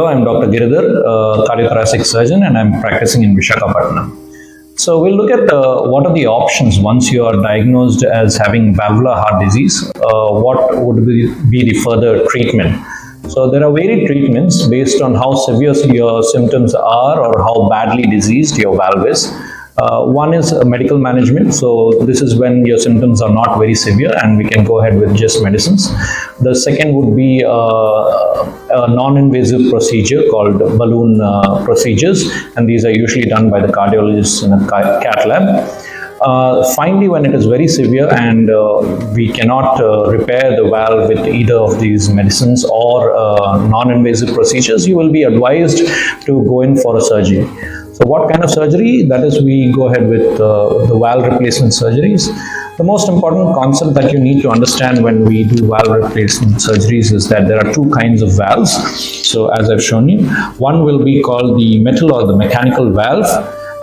Hello, I'm Dr. Giridhar, Cardiothoracic Surgeon, and I'm practicing in Visakhapatnam. So we'll look at what are the options once you are diagnosed as having valvular heart disease. What would be the further treatment? So there are varied treatments based on how severe your symptoms are or how badly diseased your valve is. One is medical management. So this is when your symptoms are not very severe and we can go ahead with just medicines. The second would be a non-invasive procedure called balloon procedures, and these are usually done by the cardiologists in a cath lab. Finally, when it is very severe and we cannot repair the valve with either of these medicines or non-invasive procedures, you will be advised to go in for a surgery. So what kind of surgery? That is, we go ahead with the valve replacement surgeries. The most important concept that you need to understand when we do valve replacement surgeries is that there are two kinds of valves. So as I've shown you, one will be called the metal or the mechanical valve,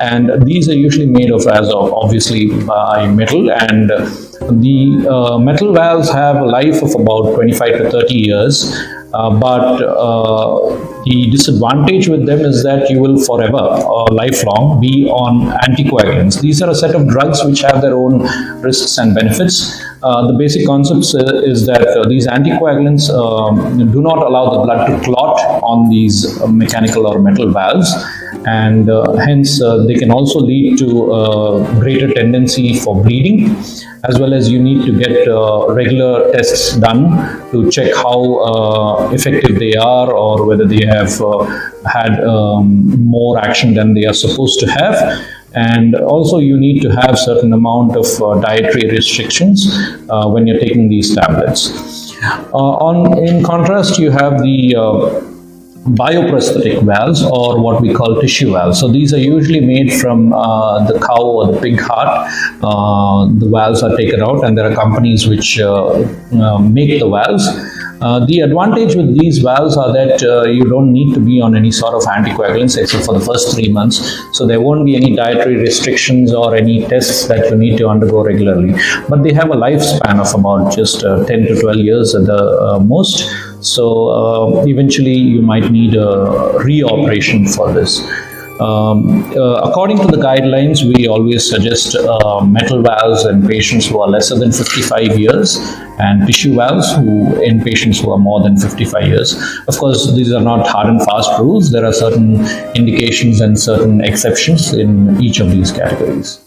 and these are usually made of, as of obviously by metal, and the metal valves have a life of about 25 to 30 years. But the disadvantage with them is that you will forever or lifelong be on anticoagulants. These are a set of drugs which have their own risks and benefits. The basic concept is that these anticoagulants do not allow the blood to clot on these mechanical or metal valves, and hence they can also lead to greater tendency for bleeding, as well as you need to get regular tests done to check how effective they are or whether they have had more action than they are supposed to have. And also you need to have certain amount of dietary restrictions when you're taking these tablets. In contrast, you have the bioprosthetic valves, or what we call tissue valves. So these are usually made from the cow or the pig heart. The valves are taken out, and there are companies which make the valves. The advantage with these valves are that you don't need to be on any sort of anticoagulants except for the first 3 months. So there won't be any dietary restrictions or any tests that you need to undergo regularly. But they have a lifespan of about just 10 to 12 years at the most. So eventually you might need a re-operation for this. According to the guidelines, we always suggest metal valves in patients who are lesser than 55 years and tissue valves in patients who are more than 55 years. Of course, these are not hard and fast rules. There are certain indications and certain exceptions in each of these categories.